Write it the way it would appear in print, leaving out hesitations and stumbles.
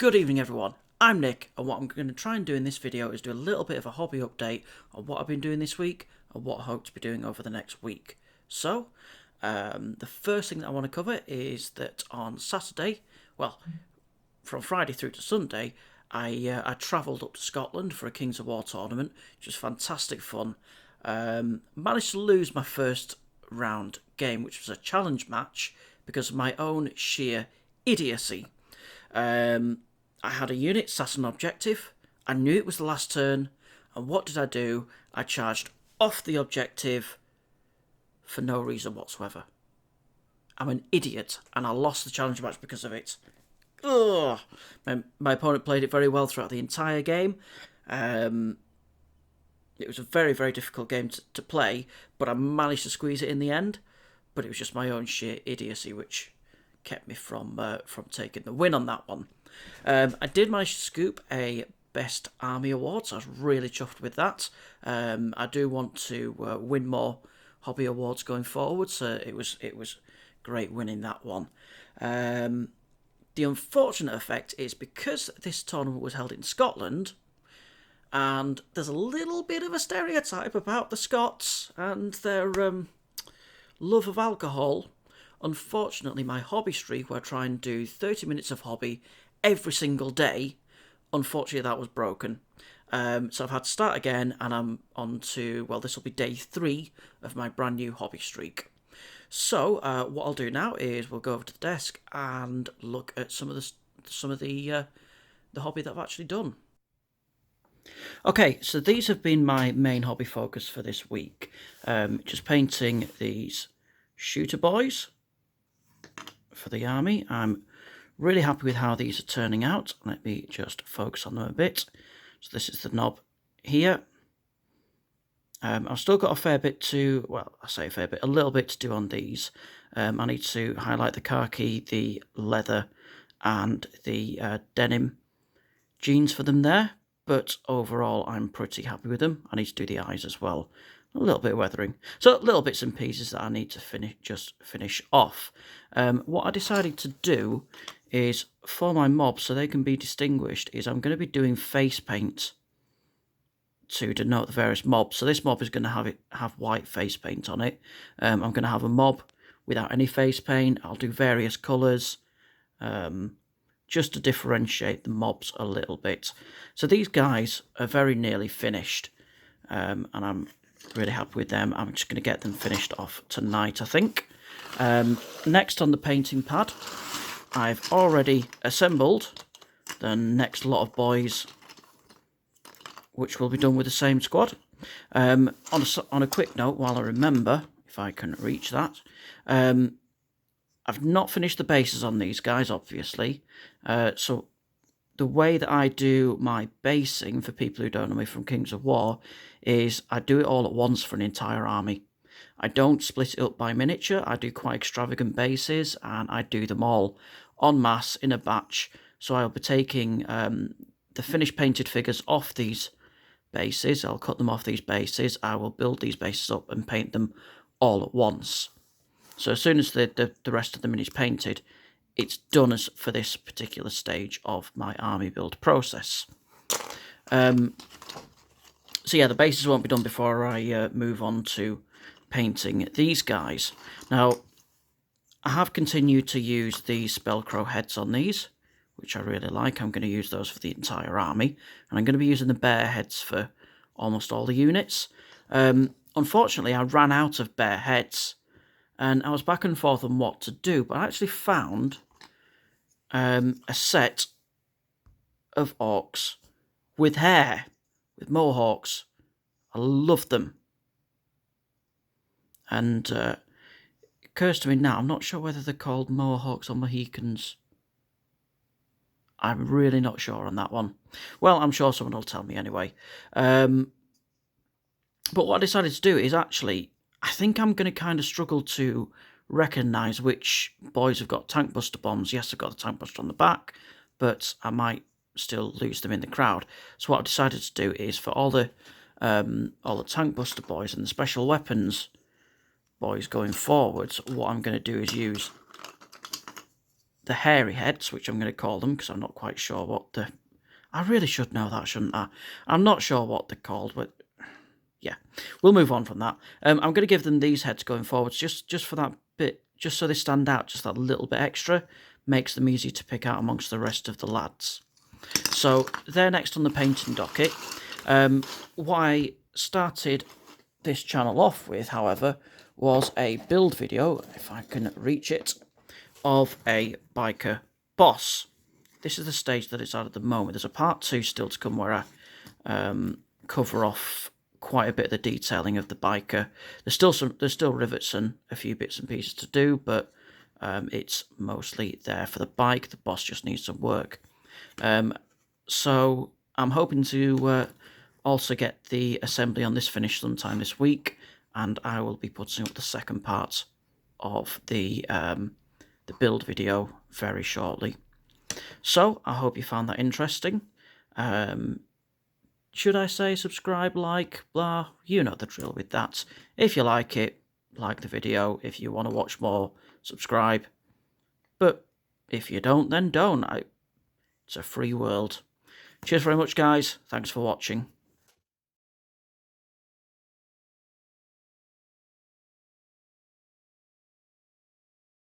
Good evening everyone, I'm Nick, and what I'm going to try and do in this video is do a little bit of a hobby update on what I've been doing this week and what I hope to be doing over the next week. So, the first thing that I want to cover is that on Saturday, well, from Friday through to Sunday, I travelled up to Scotland for a Kings of War tournament, which was fantastic fun. Managed to lose my first round game, which was a challenge match, because of my own sheer idiocy. I had a unit sat on objective, I knew it was the last turn, and what did I do? I charged off the objective for no reason whatsoever. I'm an idiot, and I lost the challenge match because of it. Ugh. My opponent played it very well throughout the entire game. It was a very, very difficult game to play, but I managed to squeeze it in the end. But it was just my own sheer idiocy which kept me from taking the win on that one. I did manage to scoop a Best Army Award, so I was really chuffed with that. I do want to win more hobby awards going forward, so it was great winning that one. The unfortunate effect is because this tournament was held in Scotland, and there's a little bit of a stereotype about the Scots and their love of alcohol. Unfortunately, my hobby streak, where I try and do 30 minutes of hobby every single day, unfortunately that was broken. So I've had to start again, and I'm on to, well, this will be day 3 of my brand new hobby streak. So what I'll do now is we'll go over to the desk and look at some of the hobby that I've actually done. Okay, so these have been my main hobby focus for this week. Just painting these shooter boys for the army. I'm really happy with how these are turning out. Let me just focus on them a bit. So this is the knob here. I've still got a fair bit to, well, I say a fair bit, a little bit to do on these. I need to highlight the khaki, the leather, and the denim jeans for them there. But overall, I'm pretty happy with them. I need to do the eyes as well. A little bit of weathering. So little bits and pieces that I need to finish off. What I decided to do is, for my mobs, so they can be distinguished, is I'm going to be doing face paint to denote the various mobs. So this mob is going to have white face paint on it. I'm going to have a mob without any face paint. I'll do various colours, just to differentiate the mobs a little bit. So these guys are very nearly finished, and I'm really happy with them. I'm just going to get them finished off tonight, I think. Next on the painting pad, I've already assembled the next lot of boys, which will be done with the same squad. On a quick note, while I remember, if I can reach that, I've not finished the bases on these guys, obviously. So the way that I do my basing, for people who don't know me from Kings of War, is I do it all at once for an entire army. I don't split it up by miniature. I do quite extravagant bases, and I do them all en masse in a batch. So I'll be taking the finished painted figures off these bases. I'll cut them off these bases. I will build these bases up and paint them all at once. So as soon as the rest of the minis painted, it's done as for this particular stage of my army build process. So yeah, the bases won't be done before I move on to painting these guys. Now, I have continued to use the Spellcrow heads on these, which I really like. I'm going to use those for the entire army, and I'm going to be using the bear heads for almost all the units. Unfortunately, I ran out of bear heads, and I was back and forth on what to do, but I actually found a set of orcs with hair, with mohawks. I love them. And it occurs to me now, I'm not sure whether they're called Mohawks or Mohicans. I'm really not sure on that one. Well, I'm sure someone will tell me anyway. But what I decided to do is actually, I think I'm going to kind of struggle to recognise which boys have got tank buster bombs. Yes, I've got the tank buster on the back, but I might still lose them in the crowd. So what I decided to do is, for all the tank buster boys and the special weapons boys going forwards, what I'm going to do is use the hairy heads, which I'm going to call them because I'm not quite sure what the... I really should know that, shouldn't I? I'm not sure what they're called, but yeah, we'll move on from that. I'm going to give them these heads going forwards just for that bit, just so they stand out just that little bit extra, makes them easy to pick out amongst the rest of the lads. So they're next on the painting docket. What I started this channel off with, however, was a build video, if I can reach it, of a biker boss. This is the stage that it's at the moment. There's a part 2 still to come where I cover off quite a bit of the detailing of the biker. There's still rivets and a few bits and pieces to do, but it's mostly there for the bike. The boss just needs some work. So I'm hoping to also get the assembly on this finished sometime this week, and I will be putting up the second part of the build video very shortly. So I hope you found that interesting. Should I say subscribe, like, blah? You know the drill with that. If you like it, like the video. If you want to watch more, subscribe. But if you don't, then don't. It's a free world. Cheers very much, guys. Thanks for watching.